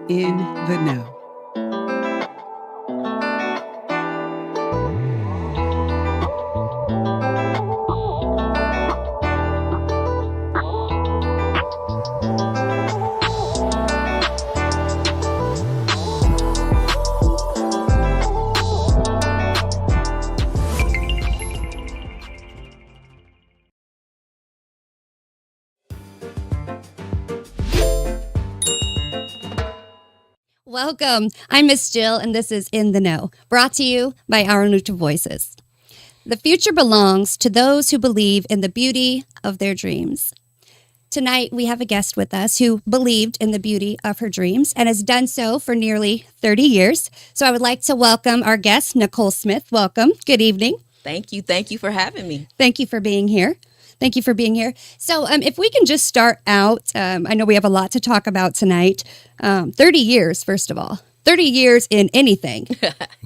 in the know. Welcome. I'm Miss Jill, and this is In the Know, brought to you by Our Neutral Voices. The future belongs to those who believe in the beauty of their dreams. Tonight, we have a guest with us who believed in the beauty of her dreams and has done so for nearly 30 years. So I would like to welcome our guest, Nicole Smith. Welcome. Good evening. Thank you. Thank you for having me. Thank you for being here. Thank you for being here. So if we can just start out, I know we have a lot to talk about tonight. 30 years, first of all. 30 years in anything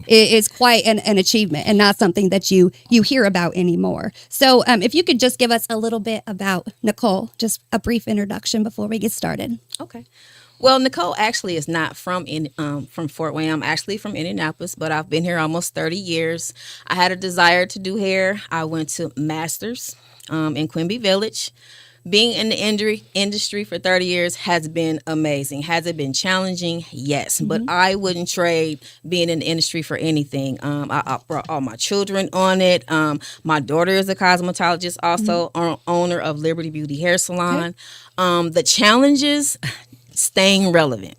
is quite an achievement and not something that you hear about anymore. So if you could just give us a little bit about Nicole, just a brief introduction before we get started. Okay. Well, Nicole actually is not from Fort Wayne. I'm actually from Indianapolis, but I've been here almost 30 years. I had a desire to do hair. I went to Masters in Quimby Village. Being in the industry for 30 years has been amazing. Has it been challenging? Yes. Mm-hmm. But I wouldn't trade being in the industry for anything. I brought all my children on it. My daughter is a cosmetologist, also owner of Liberty Beauty Hair Salon. Okay. The challenges, staying relevant.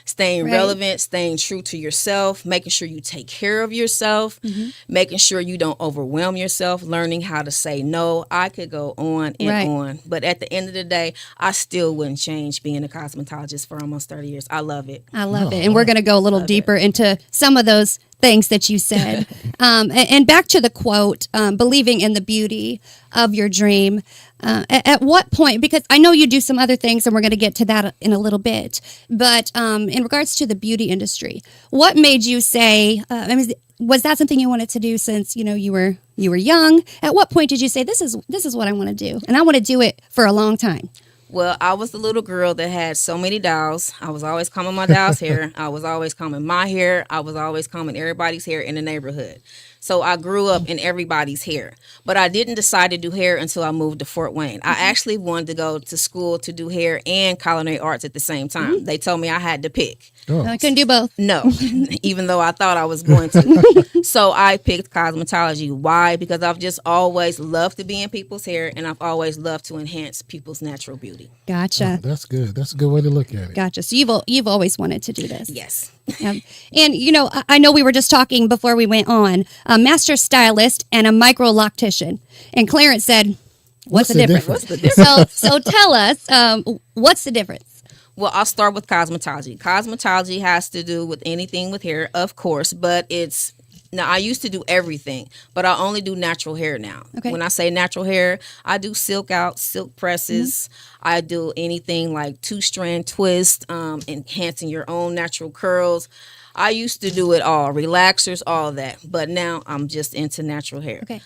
Staying relevant, staying true to yourself, making sure you take care of yourself, making sure you don't overwhelm yourself, learning how to say no. I could go on and on. But at the end of the day, I still wouldn't change being a cosmetologist for almost 30 years. I love it. I love it. And we're going to go a little deeper into some of those things that you said. And back to the quote, believing in the beauty of your dream. At what point, because I know you do some other things and we're going to get to that in a little bit, but in regards to the beauty industry, what made you say, was that something you wanted to do since, you were young? At what point did you say, this is what I want to do? And I want to do it for a long time. Well, I was the little girl that had so many dolls. I was always combing my doll's hair. I was always combing my hair. I was always combing everybody's hair in the neighborhood. So I grew up in everybody's hair. But I didn't decide to do hair until I moved to Fort Wayne. I actually wanted to go to school to do hair and culinary arts at the same time. They told me I had to pick. Oh. I couldn't do both. No, even though I thought I was going to. So I picked cosmetology. Why? Because I've just always loved to be in people's hair, and I've always loved to enhance people's natural beauty. Gotcha. Oh, that's good. That's a good way to look at it. Gotcha. So you've always wanted to do this. Yes. And, I know we were just talking before we went on, a Master Stylist and a Microloctitian. And Clarence said, what's the difference? What's the difference? So tell us, what's the difference? Well, I'll start with cosmetology. Cosmetology has to do with anything with hair, of course, but now I used to do everything, but I only do natural hair now. Okay. When I say natural hair, I do silk out, silk presses. I do anything like 2-strand twist, enhancing your own natural curls. I used to do it all, relaxers, all that, but now I'm just into natural hair. Okay.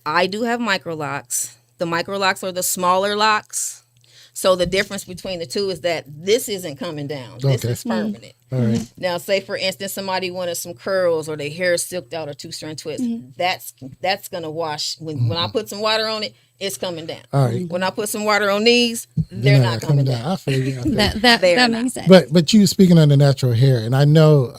I do have microlocks. The microlocks are the smaller locks. So the difference between the two is that this isn't coming down. This is permanent. All right. Now, say, for instance, somebody wanted some curls or their hair is silked out or 2-strand twist. That's going to wash. When I put some water on it, it's coming down. All right. When I put some water on these, they're not coming down. I feel you. That makes sense. But you speaking on the natural hair, and I know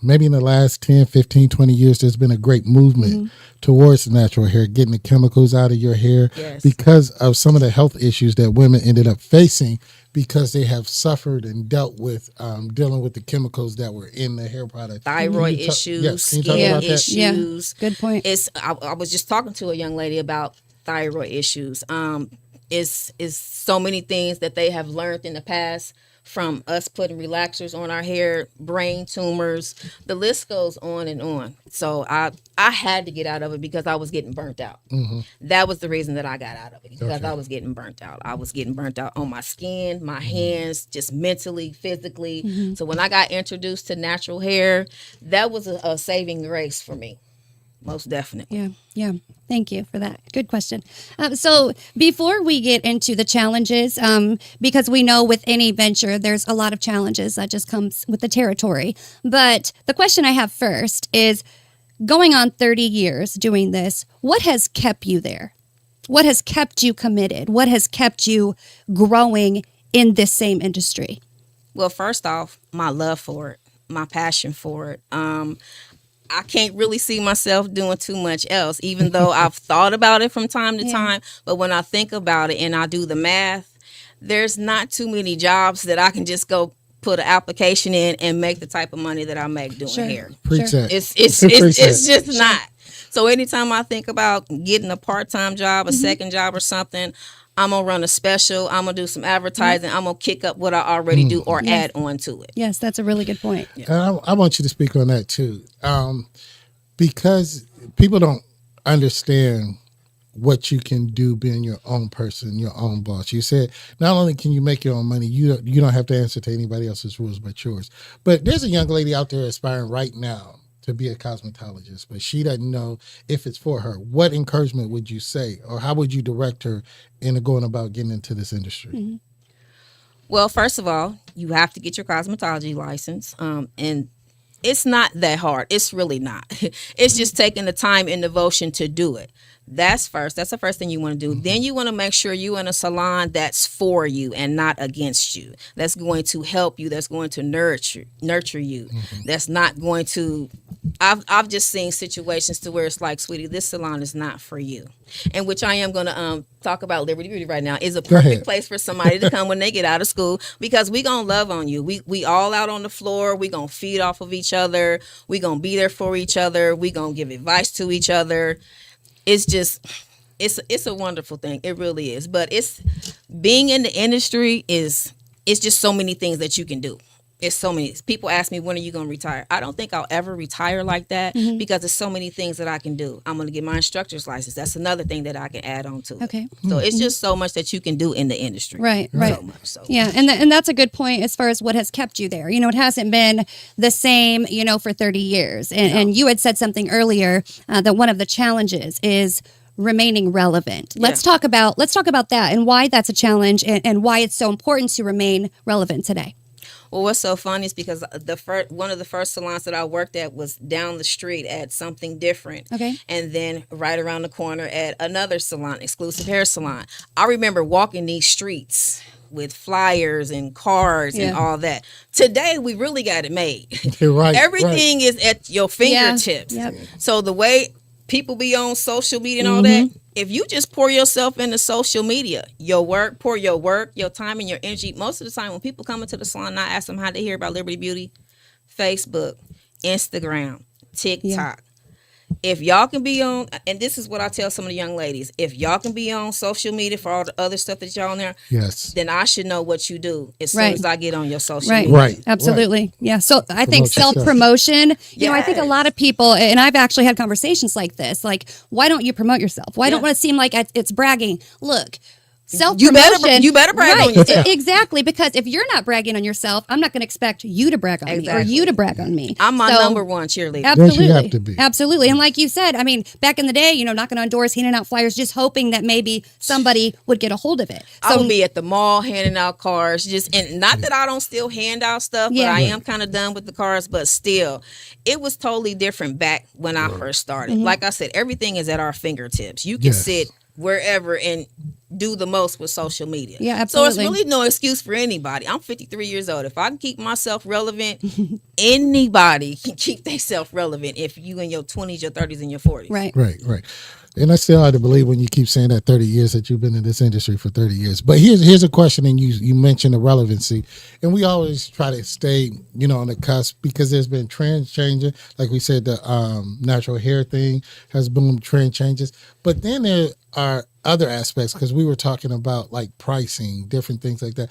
maybe in the last 10, 15, 20 years, there's been a great movement towards natural hair, getting the chemicals out of your hair because of some of the health issues that women ended up facing because they have suffered and dealt with dealing with the chemicals that were in the hair product. Thyroid issues, skin issues. Yeah. Good point. I was just talking to a young lady about thyroid issues. Is so many things that they have learned in the past from us putting relaxers on our hair, brain tumors, the list goes on and on. So I had to get out of it because I was getting burnt out. That was the reason that I got out of it, because I was getting burnt out. I was getting burnt out on my skin, my hands, just mentally, physically. So when I got introduced to natural hair, that was a saving grace for me. most definitely. Yeah. Thank you for that. Good question. So before we get into the challenges, because we know with any venture, there's a lot of challenges that just comes with the territory. But the question I have first is, going on 30 years doing this, what has kept you there? What has kept you committed? What has kept you growing in this same industry? Well, first off, my love for it, my passion for it. I can't really see myself doing too much else, even though I've thought about it from time to time. But when I think about it and I do the math, there's not too many jobs that I can just go put an application in and make the type of money that I make doing hair. Preach that. It's just not. So anytime I think about getting a part-time job, a second job or something, I'm going to run a special. I'm going to do some advertising. I'm going to kick up what I already do or add on to it. Yes, that's a really good point. And I want you to speak on that too. Because people don't understand what you can do being your own person, your own boss. You said not only can you make your own money, you don't have to answer to anybody else's rules but yours. But there's a young lady out there aspiring right now to be a cosmetologist, but she doesn't know if it's for her. What encouragement would you say, or how would you direct her into going about getting into this industry? Mm-hmm. Well, first of all, you have to get your cosmetology license, and it's not that hard. It's really not. It's just taking the time and devotion to do it. That's first. That's the first thing you want to do. Then you want to make sure you're in a salon that's for you and not against you. That's going to help you. That's going to nurture you. That's not going to. I've just seen situations to where it's like, sweetie, this salon is not for you. And which I am going to talk about Liberty Beauty right now is a perfect place for somebody to come when they get out of school, because we going to love on you. We all out on the floor. We going to feed off of each other. We going to be there for each other. We going to give advice to each other. It's just, it's a wonderful thing. It really is. But it's being in the industry it's just so many things that you can do. It's so many. People ask me, when are you going to retire? I don't think I'll ever retire like that because there's so many things that I can do. I'm going to get my instructor's license. That's another thing that I can add on to it. Okay. So it's just so much that you can do in the industry. Right. So much, so. Yeah, and that's a good point as far as what has kept you there. You know, it hasn't been the same, for 30 years. And you had said something earlier that one of the challenges is remaining relevant. Let's talk about that and why that's a challenge and why it's so important to remain relevant today. Well, what's so funny is because one of the first salons that I worked at was down the street at Something Different. Okay. And then right around the corner at another salon, Exclusive Hair Salon. I remember walking these streets with flyers and cards and all that. Today, we really got it made. Right. Everything is at your fingertips. Yep. So the way people be on social media and all that, if you just pour yourself into social media, pour your time and your energy. Most of the time when people come into the salon, I ask them how they hear about Liberty Beauty. Facebook, Instagram, TikTok. If y'all can be on, and this is what I tell some of the young ladies, if y'all can be on social media for all the other stuff that y'all on there, then I should know what you do as soon as I get on your social media. Right. Absolutely. Right. Yeah. So I think self-promotion, I think a lot of people, and I've actually had conversations like this, like, why don't you promote yourself? Why don't want to seem like it's bragging? Look, self-promotion. You better brag on yourself. Exactly, because if you're not bragging on yourself, I'm not going to expect you to brag on me or you to brag on me. I'm my number one cheerleader. Absolutely. You have to be. Absolutely. And like you said, I mean, back in the day, knocking on doors, handing out flyers, just hoping that maybe somebody would get a hold of it. So, I would be at the mall handing out cards, and not that I don't still hand out stuff, but I am kind of done with the cards, but still, it was totally different back when I first started. Like I said, everything is at our fingertips. You can sit wherever and do the most with social media. Yeah, absolutely. So it's really no excuse for anybody. I'm 53 years old. If I can keep myself relevant, anybody can keep themselves relevant if you in your 20s, your 30s, and your 40s. Right. And I still hard to believe when you keep saying that 30 years that you've been in this industry for 30 years. But here's a question, and you mentioned the relevancy. And we always try to stay, on the cusp because there's been trends changing. Like we said, the natural hair thing has boomed, trend changes. But then there are other aspects, because we were talking about like pricing, different things like that.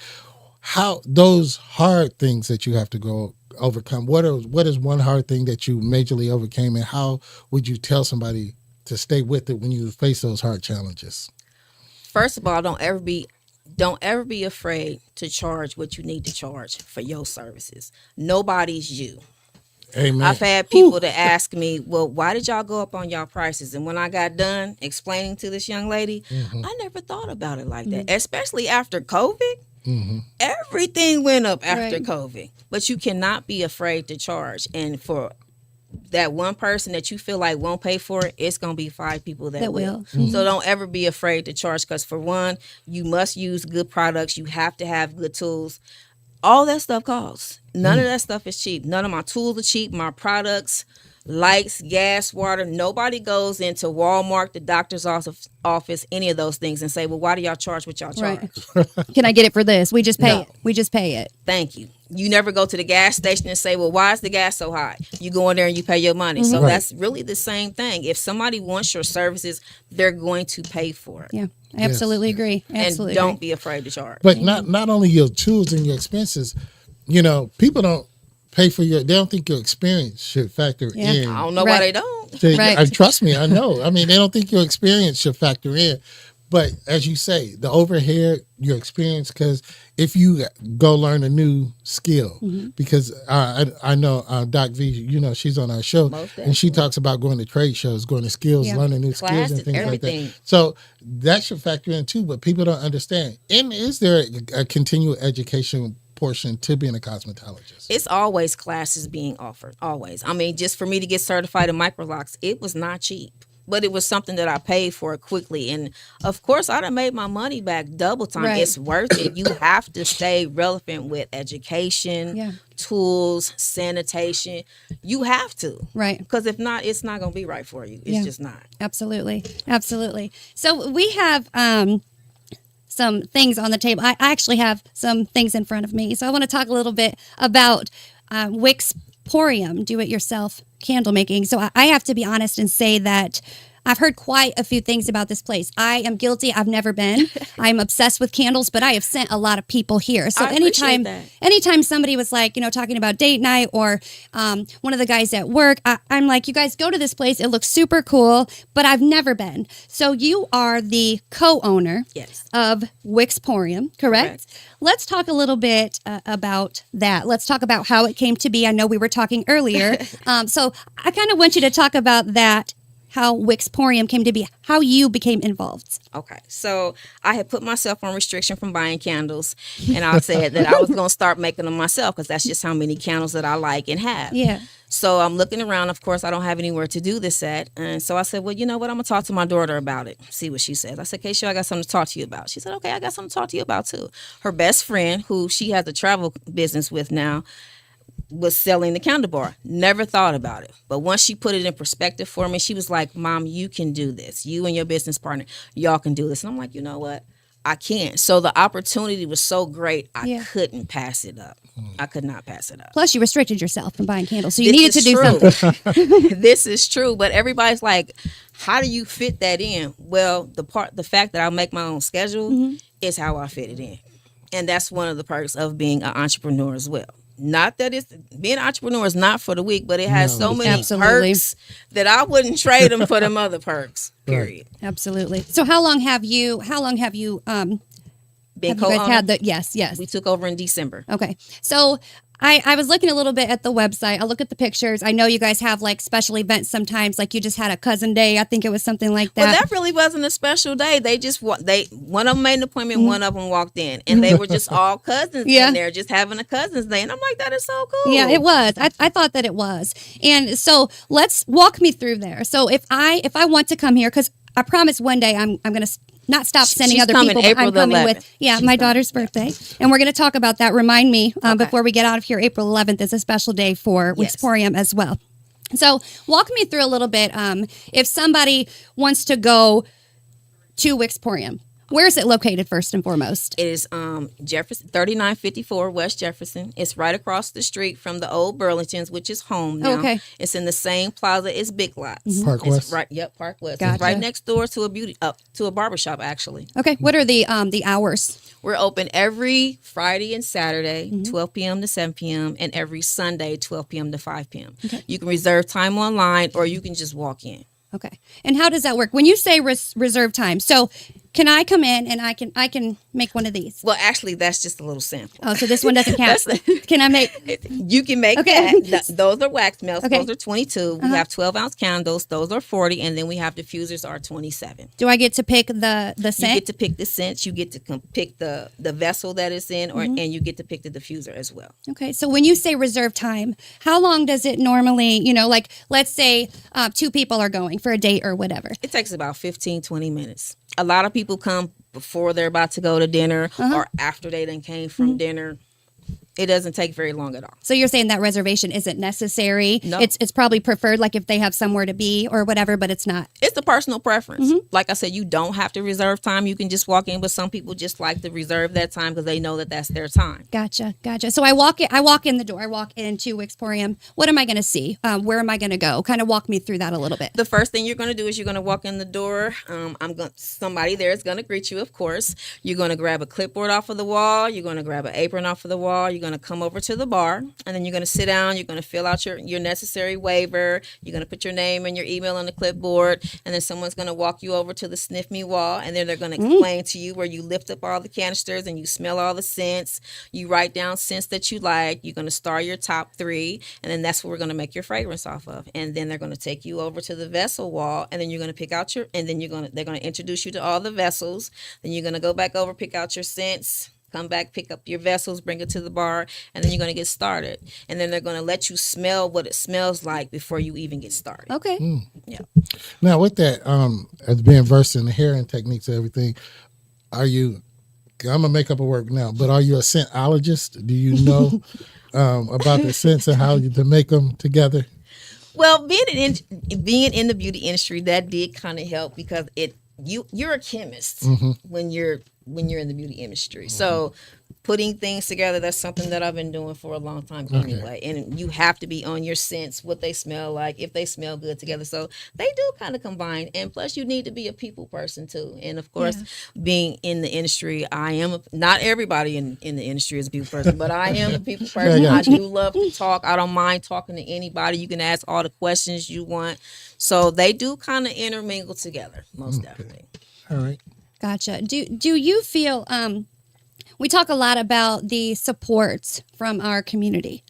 How those hard things that you have to go overcome, what is one hard thing that you majorly overcame, and how would you tell somebody to stay with it when you face those hard challenges? First of all, don't ever be afraid to charge what you need to charge for your services. Nobody's you. Amen. I've had people to ask me, well, why did y'all go up on y'all prices? And when I got done explaining to this young lady, I never thought about it like that, especially after COVID. Everything went up after COVID, but you cannot be afraid to charge. And for that one person that you feel like won't pay for it, it's going to be 5 people that will. So don't ever be afraid to charge, because for one, you must use good products. You have to have good tools. All that stuff costs. None of that stuff is cheap. None of my tools are cheap. My products, lights, gas, water. Nobody goes into Walmart, the doctor's office, any of those things and say, well, why do y'all charge what y'all charge? Can I get it for this? We just pay it. We just pay it. Thank you. You never go to the gas station and say, well, why is the gas so high? You go in there and you pay your money. So that's really the same thing. If somebody wants your services, they're going to pay for it. Yeah, I absolutely agree. Absolutely and don't be afraid to charge. But not only your tools and your expenses, people don't pay for they don't think your experience should factor in. I don't know why they don't. Trust me, I know. I mean, they don't think your experience should factor in. But as you say, the overhead, your experience, because if you go learn a new skill, because I know Doc V, she's on our show, and she talks about going to trade shows, going to skills, learning new skills and things like that. So that should factor in too, but people don't understand. And is there a continual education portion to being a cosmetologist? It's always classes being offered, always. I mean, just for me to get certified in Microlocks, it was not cheap. But it was something that I paid for quickly. And, of course, I done made my money back double time. It's worth it. You have to stay relevant with education, tools, sanitation. You have to. Right. Because if not, it's not going to be right for you. It's just not. Absolutely. Absolutely. So we have some things on the table. I actually have some things in front of me. So I want to talk a little bit about Wixporium, do-it-yourself candle making. So I have to be honest and say that I've heard quite a few things about this place. I am guilty. I've never been. I'm obsessed with candles, but I have sent a lot of people here. So anytime somebody was like, talking about date night or one of the guys at work, I'm like, you guys go to this place. It looks super cool, but I've never been. So you are the co-owner of Wixporium, correct? Let's talk a little bit about that. Let's talk about how it came to be. I know we were talking earlier. So I kind of want you to talk about that, how Wixporium came to be, how you became involved. Okay. So I had put myself on restriction from buying candles, and I said that I was going to start making them myself because that's just how many candles that I like and have. Yeah. So I'm looking around. Of course, I don't have anywhere to do this at. And so I said, well, you know what? I'm going to talk to my daughter about it, see what she says. I said, Keisha, I got something to talk to you about. She said, okay, I got something to talk to you about, too. Her best friend, who she has a travel business with now, was selling the candle bar. Never thought about it. But once she put it in perspective for me, she was like, Mom, you can do this. You and your business partner, y'all can do this. And I'm like, you know what? I can't. So the opportunity was so great, I couldn't pass it up. I could not pass it up. Plus, you restricted yourself from buying candles, so you needed to do something. This is true, but everybody's like, how do you fit that in? Well, the fact that I make my own schedule is how I fit it in. And that's one of the perks of being an entrepreneur as well. Not that being an entrepreneur is not for the weak, but it has so many perks that I wouldn't trade them for them other perks. Period. Absolutely. So how long have you been co-owner? Yes. We took over in December. Okay. So I was looking a little bit at the website. I look at the pictures. I know you guys have like special events sometimes, like you just had a cousin day. I think it was something like that. Well, that really wasn't a special day. One of them made an appointment, one of them walked in, and they were just all cousins in there, just having a cousin's day. And I'm like, that is so cool. Yeah, it was. I thought that it was. And so let's walk me through there. So if I want to come here, because I promise one day I'm going to not stop sending other people. I'm coming with my daughter's birthday, and we're going to talk about that. Remind me before we get out of here. April 11th is a special day for Wixporium as well. So walk me through a little bit. If somebody wants to go to Wixporium, where is it located first and foremost? It is Jefferson, 3954 West Jefferson. It's right across the street from the old Burlington's, which is home now. Okay. It's in the same plaza as Big Lots. Park West. Right. Yep. Park West. Gotcha. It's right next door to a barbershop actually. Okay. What are the hours? We're open every Friday and Saturday, 12 p.m. to 7 p.m., and every Sunday, 12 p.m. to 5 p.m. Okay. You can reserve time online, or you can just walk in. Okay. And how does that work? When you say reserve time, so can I come in and I can make one of these? Well, actually, that's just a little sample. Oh, so this one doesn't count. Can I make? You can make Okay. that. Those are wax melts. Okay. Those are 22. We have 12-ounce candles. Those are 40. And then we have diffusers are 27. Do I get to pick the You scent? get to pick the scents. You get to pick the vessel that it's in, and you get to pick the diffuser as well. Okay, so when you say reserve time, how long does it normally, like let's say 2 people are going for a date or whatever? It takes about 15, 20 minutes. A lot of people come before they're about to go to dinner or after they done came from dinner. It doesn't take very long at all. So you're saying that reservation isn't necessary? No. It's probably preferred, like if they have somewhere to be or whatever, but it's not. It's a personal preference. Like I said, you don't have to reserve time. You can just walk in, but some people just like to reserve that time because they know that that's their time. Gotcha. So I walk in the door. I walk into Wixporium. What am I going to see? Where am I going to go? Kind of walk me through that a little bit. The first thing you're going to do is you're going to walk in the door. Somebody there is going to greet you, of course. You're going to grab a clipboard off of the wall. You're going to grab an apron off of the wall. You're going to come over to the bar, and then you're going to sit down. You're going to fill out your necessary waiver. You're going to put your name and your email on the clipboard, and then someone's going to walk you over to the sniff me wall, and then they're going to explain to you where you lift up all the canisters and you smell all the scents. You write down scents that you like. You're going to star your top 3, and then that's what we're going to make your fragrance off of. And then they're going to take you over to the vessel wall, and then you're going to pick out they're going to introduce you to all the vessels. Then you're going to go back over, pick out your scents. Come back, pick up your vessels, bring it to the bar, and then you're going to get started. And then they're going to let you smell what it smells like before you even get started. Okay. Yeah. Now, with that, as being versed in the hair and techniques and everything, I'm going to make up a word now, but are you a scentologist? Do you know about the scents and how to make them together? Well, being in the beauty industry, that did kind of help because you're a chemist when you're in the beauty industry. So putting things together, that's something that I've been doing for a long time anyway. And you have to be on your scents, what they smell like, if they smell good together. So they do kind of combine. And plus you need to be a people person too. And of course, being in the industry, not everybody in the industry is a people person, but I am a people person. I do love to talk. I don't mind talking to anybody. You can ask all the questions you want. So they do kind of intermingle together, most definitely. All right. Gotcha. Do you feel we talk a lot about the support from our community.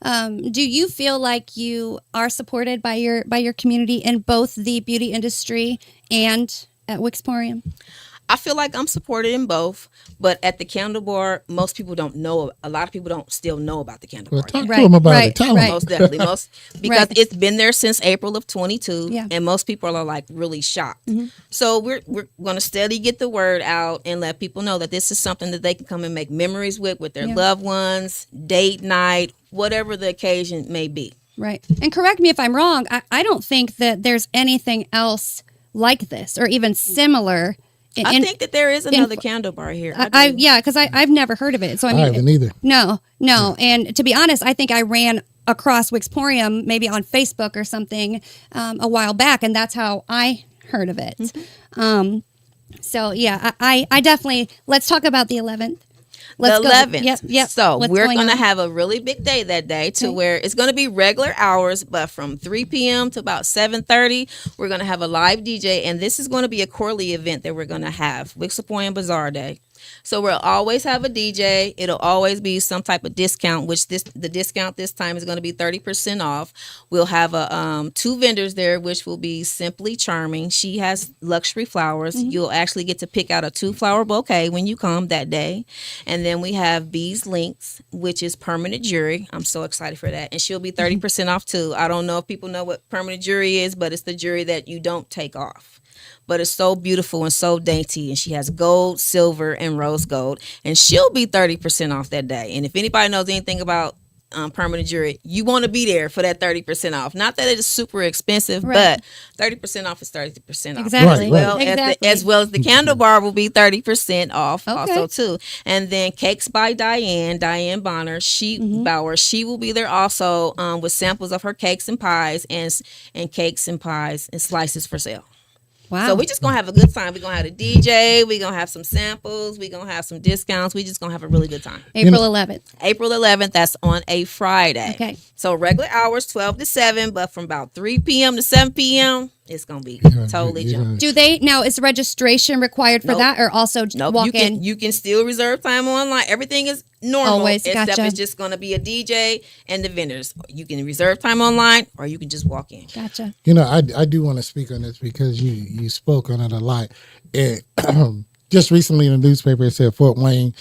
Do you feel like you are supported by your community in both the beauty industry and at Wixporium? I feel like I'm supported in both, but at the Candle Bar, most people don't know. A lot of people don't still know about the Candle Bar. Talk to them about it. Tell them. Most definitely, because it's been there since April of 22, and most people are like really shocked. So we're going to steadily get the word out and let people know that this is something that they can come and make memories with their loved ones, date night, whatever the occasion may be. Right. And correct me if I'm wrong. I don't think that there's anything else like this or even similar. I think that there is another candle bar here. Because I've never heard of it. So I haven't either. No. And to be honest, I think I ran across Wixporium maybe on Facebook or something a while back, and that's how I heard of it. So yeah, I definitely, let's talk about the 11th. The 11th. Yep. So we're going to have a really big day that day where it's going to be regular hours, but from 3 p.m. to about 7:30, we're going to have a live DJ, and this is going to be a quarterly event that we're going to have, Wixporium Bazaar Day. So we'll always have a DJ. It'll always be some type of discount, which the discount this time is going to be 30% off. We'll have 2 vendors there, which will be Simply Charming. She has luxury flowers. You'll actually get to pick out a 2-flower bouquet when you come that day. And then we have Bees Links, which is permanent jewelry. I'm so excited for that. And she'll be 30% off too. I don't know if people know what permanent jewelry is, but it's the jewelry that you don't take off. But it's so beautiful and so dainty. And she has gold, silver, and rose gold. And she'll be 30% off that day. And if anybody knows anything about permanent jewelry, you want to be there for that 30% off. Not that it is super expensive, but 30% off is 30% off. Exactly. As well as the Candle Bar will be 30% off also too. And then Cakes by Diane Bonner, she will be there also with samples of her cakes and pies and cakes and pies and slices for sale. Wow. So we're just going to have a good time. We're going to have a DJ. We're going to have some samples. We're going to have some discounts. We're just going to have a really good time. April 11th. April 11th, that's on a Friday. Okay. So regular hours, 12 to 7, but from about 3 p.m. to 7 p.m., it's gonna be totally jumping. Do they now? Is registration required for that, or also walk in? You can still reserve time online. Everything is normal. Always, except it's just gonna be a DJ and the vendors. You can reserve time online, or you can just walk in. Gotcha. I do want to speak on this because you spoke on it a lot. Just recently in the newspaper, it said Fort Wayne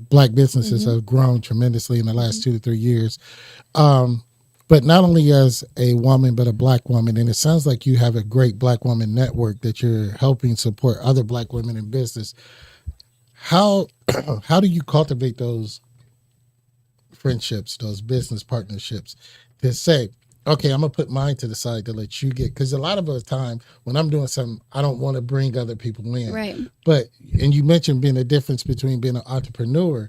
Black businesses have grown tremendously in the last 2 to 3 years. But not only as a woman, but a Black woman. And it sounds like you have a great Black woman network that you're helping support other Black women in business. How do you cultivate those friendships, those business partnerships to say, okay, I'm going to put mine to the side to let you get, because a lot of the time when I'm doing something, I don't want to bring other people in. Right. And you mentioned being a difference between being an entrepreneur,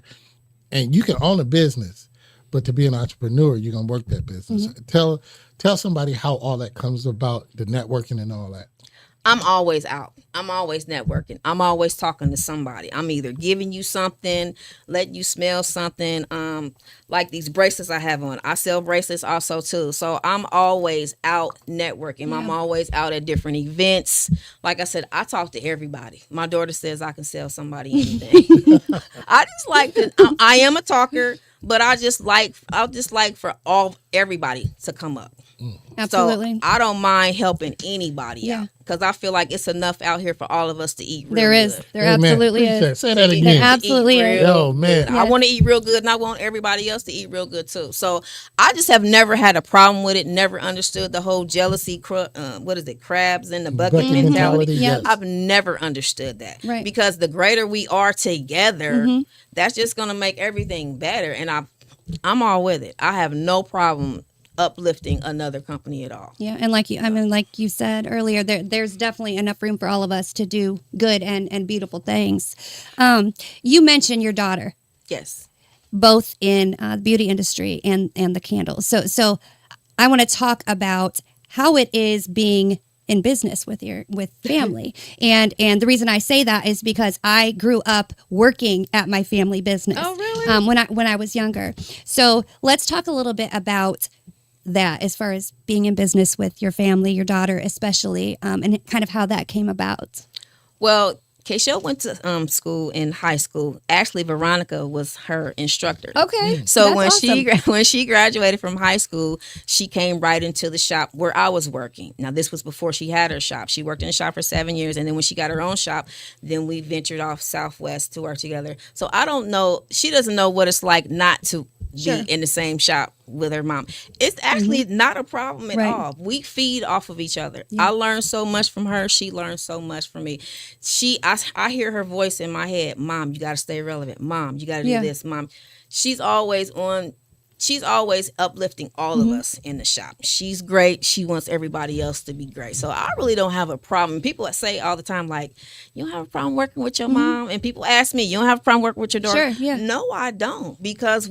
and you can own a business, but to be an entrepreneur, you're going to work that business. Tell somebody how all that comes about, the networking and all that. I'm always out. I'm always networking. I'm always talking to somebody. I'm either giving you something, letting you smell something. Like these bracelets I have on. I sell bracelets also too. So I'm always out networking. Yeah. I'm always out at different events. Like I said, I talk to everybody. My daughter says I can sell somebody anything. I just like to. I am a talker, but I'll just like for everybody to come up. Absolutely. So I don't mind helping anybody out, because I feel like it's enough out here for all of us to eat real good. There absolutely is. Say that again. There absolutely is. Oh, man. I want to eat real good, and I want everybody else to eat real good, too. So I just have never had a problem with it, never understood the whole jealousy, crabs in the bucket mentality. Yes. I've never understood that. Right. Because the greater we are together, that's just going to make everything better. And I'm all with it. I have no problem uplifting another company at all. Yeah, and like you said earlier, there's definitely enough room for all of us to do good and beautiful things. You mentioned your daughter. Yes. Both in the beauty industry and the candles. So I want to talk about how it is being in business with family. and the reason I say that is because I grew up working at my family business. Oh, really? When I was younger. So let's talk a little bit about that as far as being in business with your family, your daughter especially, and kind of how that came about. Well, Keisha went to school in high school. Actually, Veronica was her instructor. Okay. So when she graduated from high school, she came right into the shop where I was working. Now, this was before she had her shop. She worked in the shop for 7 years, and then when she got her own shop, then we ventured off Southwest to work together. So I don't know. She doesn't know what it's like not to be in the same shop with her mom. It's actually not a problem at all. We feed off of each other. I learned so much from her. She learned so much from me. I hear her voice in my head. Mom, you got to stay relevant. Mom, you got to do this. Mom, she's always uplifting all of us in the shop. She's great. She wants everybody else to be great. So I really don't have a problem. People say all the time, like, you don't have a problem working with your mom? And people ask me, you don't have a problem working with your daughter? Sure, yeah. No, I don't, because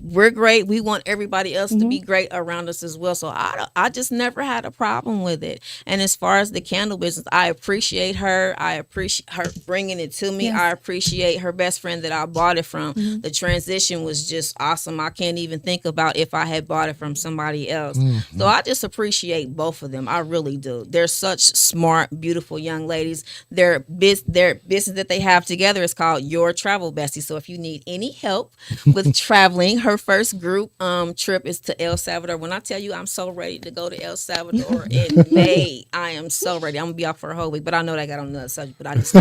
we're great. We want everybody else to be great around us as well. So I just never had a problem with it. And as far as the candle business, I appreciate her. I appreciate her bringing it to me. Yes. I appreciate her best friend that I bought it from. The transition was just awesome. I can't even think about if I had bought it from somebody else. So I just appreciate both of them. I really do. They're such smart, beautiful young ladies. Their business that they have together is called Your Travel Bestie. So if you need any help with traveling, her first group trip is to El Salvador. When I tell you I'm so ready to go to El Salvador in May, I am so ready. I'm gonna be off for a whole week, but I know that I got on another subject, but I just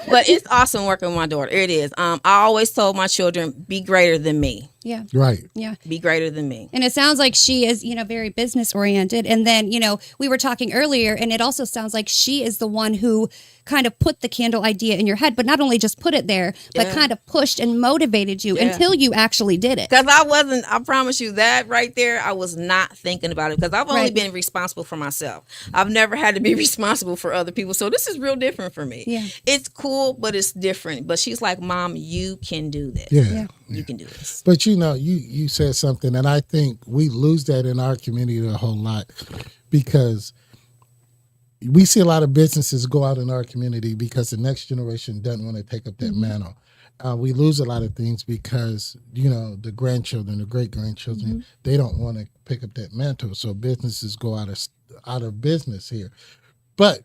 but it's awesome working with my daughter. It is. I always told my children, be greater than me. Yeah. Right. Yeah. Be greater than me. And it sounds like she is, very business oriented. And then, we were talking earlier, and it also sounds like she is the one who kind of put the candle idea in your head, but not only just put it there, but kind of pushed and motivated you until you actually did it. Because I promise you that right there, I was not thinking about it, because I've only been responsible for myself. I've never had to be responsible for other people. So this is real different for me. Yeah. It's cool, but it's different. But she's like, Mom, you can do this. Yeah. You can do this. But you said something, and I think we lose that in our community a whole lot, because we see a lot of businesses go out in our community because the next generation doesn't want to take up that mantle. we lose a lot of things because, the grandchildren, the great grandchildren, they don't want to pick up that mantle. So businesses go out of business here. But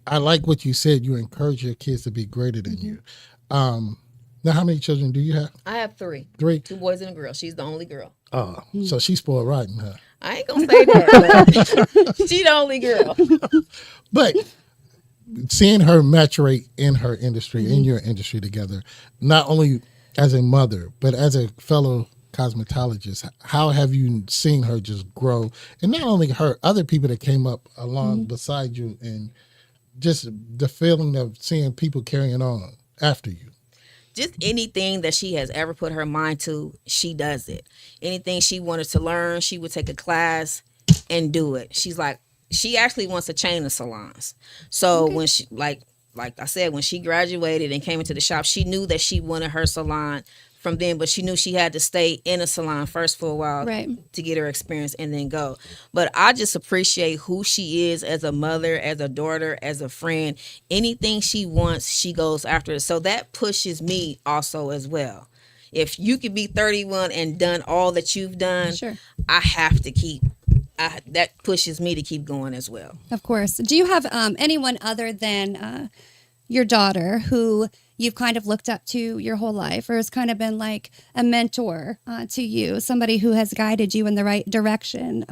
I like what you said. You encourage your kids to be greater than you. Now, how many children do you have? I have 3. 3? 2 boys and a girl. She's the only girl. Oh, so she's spoiled rotten, huh? I ain't gonna say that. But she's the only girl. But seeing her maturate in her industry, in your industry together, not only as a mother, but as a fellow cosmetologist, how have you seen her just grow? And not only her, other people that came up along beside you, and just the feeling of seeing people carrying on after you. Just anything that she has ever put her mind to, she does it. Anything she wanted to learn, she would take a class and do it. She actually wants a chain of salons. So when she, like I said, when she graduated and came into the shop, she knew that she wanted her salon from then, but she knew she had to stay in a salon first for a while to get her experience and then go. But I just appreciate who she is as a mother, as a daughter, as a friend. Anything she wants, she goes after it. So that pushes me also as well. If you could be 31 and done all that you've done, I have to keep. That pushes me to keep going as well. Of course. Do you have anyone other than your daughter who you've kind of looked up to your whole life, or has kind of been like a mentor to you, somebody who has guided you in the right direction?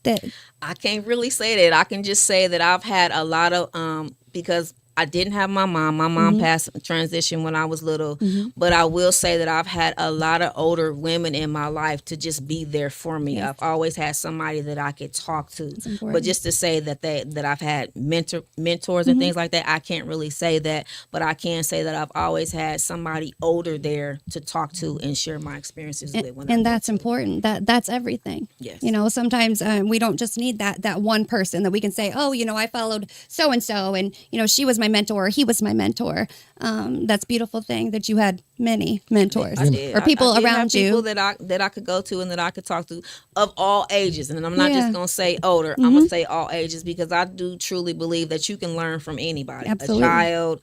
That I can't really say that. I can just say that I've had a lot of because I didn't have my mom. My mom passed transition when I was little, but I will say that I've had a lot of older women in my life to just be there for me. I've always had somebody that I could talk to, but just to say that I've had mentors and things like that, I can't really say that, but I can say that I've always had somebody older there to talk to and share my experiences with. And that's important. That's everything. Yes. Sometimes we don't just need that one person that we can say, oh, I followed so and so, and she was my mentor, or he was my mentor. That's a beautiful thing that you had many mentors or people around you. People that I could go to and that I could talk to of all ages. And I'm not just going to say older. I'm going to say all ages, because I do truly believe that you can learn from anybody. Absolutely. A child,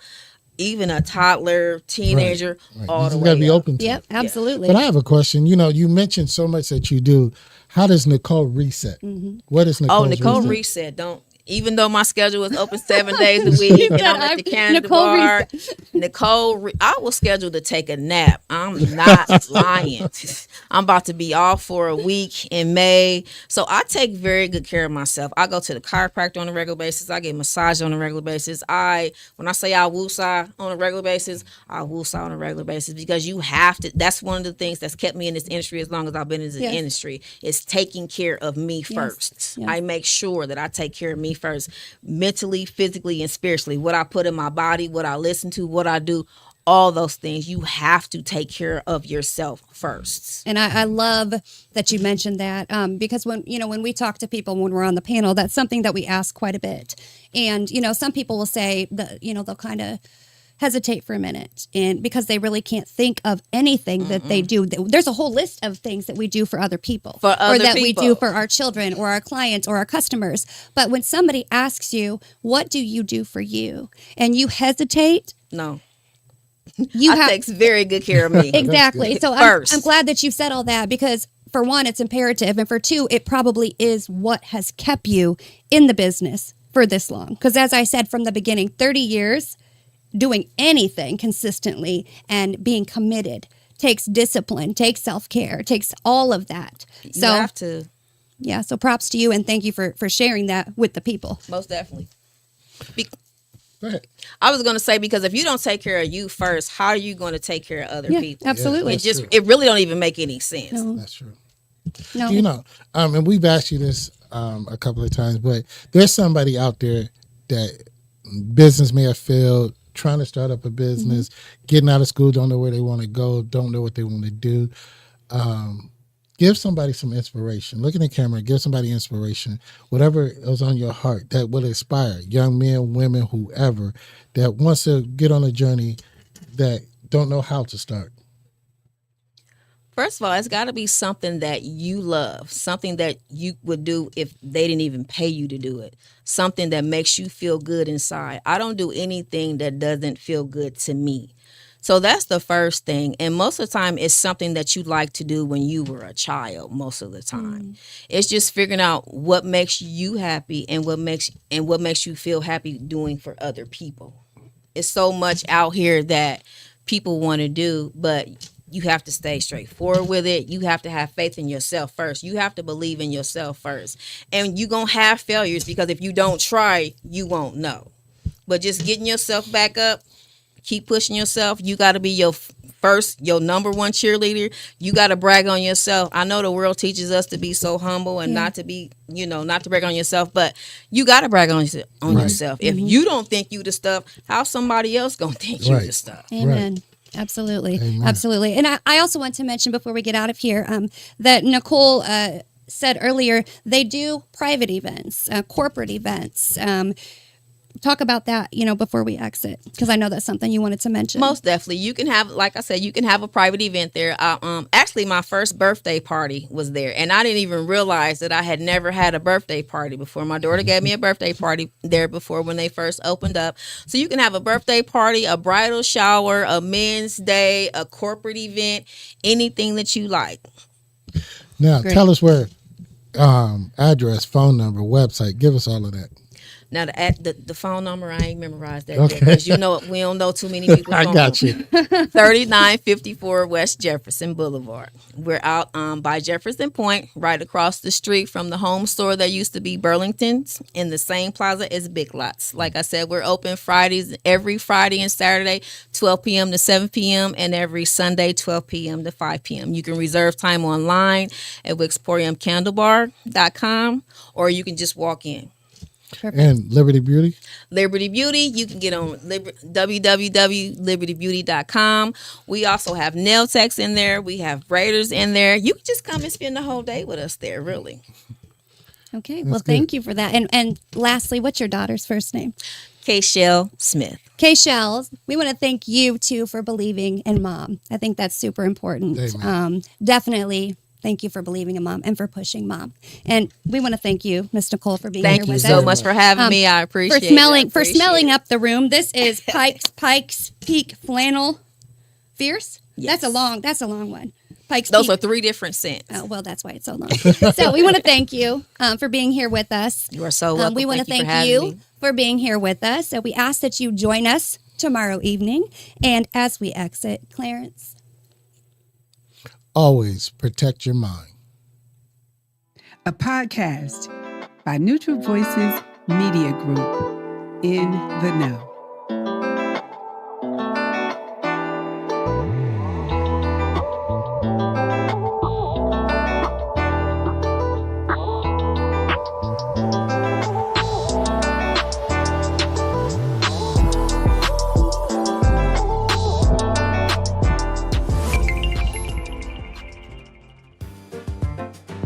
even a toddler, teenager, all the way. You got to be open to it. Absolutely. But I have a question. You mentioned so much that you do. How does Nicole reset? What is Nicole? Nicole reset. Even though my schedule is open 7 days a week and I'm at the Candle Bar, I will schedule to take a nap. I'm not lying. I'm about to be off for a week in May. So I take very good care of myself. I go to the chiropractor on a regular basis. I get massage on a regular basis. When I say I woosah on a regular basis, I woosah on a regular basis, because you have to. That's one of the things that's kept me in this industry as long as I've been in this industry, is taking care of me first. Yes. I make sure that I take care of me first, mentally, physically, and spiritually. What I put in my body, what I listen to, what I do, all those things. You have to take care of yourself first. And I love that you mentioned that, because when we talk to people, when we're on the panel, that's something that we ask quite a bit. And some people will say that they'll kind of hesitate for a minute, and because they really can't think of anything that they do. There's a whole list of things that we do for other people, we do for our children or our clients or our customers. But when somebody asks you, what do you do for you? And you hesitate. No. I take very good care of me. Exactly. So I'm glad that you said all that, because for one, it's imperative. And for two, it probably is what has kept you in the business for this long. Because as I said from the beginning, 30 years doing anything consistently and being committed takes discipline, takes self-care, takes all of that. You have to. Yeah, so props to you, and thank you for sharing that with the people. Most definitely. Go ahead. I was going to say, because if you don't take care of you first, how are you going to take care of other people? Absolutely. It really don't even make any sense. No. That's true. No. And we've asked you this a couple of times, but there's somebody out there that business may have failed, trying to start up a business, getting out of school, don't know where they want to go, don't know what they want to do. Give somebody some inspiration. Look in the camera, give somebody inspiration. Whatever is on your heart that will inspire young men, women, whoever that wants to get on a journey that don't know how to start. First of all, it's got to be something that you love, something that you would do if they didn't even pay you to do it, something that makes you feel good inside. I don't do anything that doesn't feel good to me. So that's the first thing. And most of the time, it's something that you like to do when you were a child. Most of the time, it's just figuring out what makes you happy and what makes you feel happy doing for other people. It's so much out here that people want to do, but you have to stay straightforward with it. You have to have faith in yourself first. You have to believe in yourself first. And you're going to have failures, because if you don't try, you won't know. But just getting yourself back up, keep pushing yourself. You got to be your number one cheerleader. You got to brag on yourself. I know the world teaches us to be so humble and not to be, not to brag on yourself, but you got to brag on yourself. If you don't think you the stuff, how's somebody else going to think you the stuff? Amen. Right. Absolutely. Amen. Absolutely. And I also want to mention before we get out of here that Nicole said earlier, they do private events, corporate events. Talk about that, before we exit, because I know that's something you wanted to mention. Most definitely. You can have, like I said, you can have a private event there. Actually, my first birthday party was there, and I didn't even realize that I had never had a birthday party before. My daughter gave me a birthday party there before when they first opened up. So you can have a birthday party, a bridal shower, a men's day, a corporate event, anything that you like. Now, tell us where, address, phone number, website, give us all of that. Now, the phone number, I ain't memorized that yet, because we don't know too many people. I got you. 3954 West Jefferson Boulevard. We're out by Jefferson Point, right across the street from the home store that used to be Burlington's, in the same plaza as Big Lots. Like I said, we're open every Friday and Saturday, 12 p.m. to 7 p.m., and every Sunday, 12 p.m. to 5 p.m. You can reserve time online at Wixporiumcandlebar.com, or you can just walk in. Perfect. And Liberty Beauty? Liberty Beauty, you can get on www.libertybeauty.com. We also have nail techs in there. We have braiders in there. You can just come and spend the whole day with us there, really. Okay, well, thank you for that. And lastly, what's your daughter's first name? Nicole Smith. Nicole, we want to thank you, too, for believing in Mom. I think that's super important. Definitely. Thank you for believing in Mom and for pushing Mom. And we want to thank you, Miss Nicole, for being here with us. Thank you so much for having me. I appreciate it. For smelling up the room. This is Pikes Peak Flannel Fierce. Yes. That's a long one. Those are 3 different scents. Oh, well, that's why it's so long. So we want to thank you for being here with us. You are so welcome. We want to thank you for being here with us. So we ask that you join us tomorrow evening. And as we exit, Clarence, always protect your mind. A podcast by Neutral Voices Media Group. In the Know.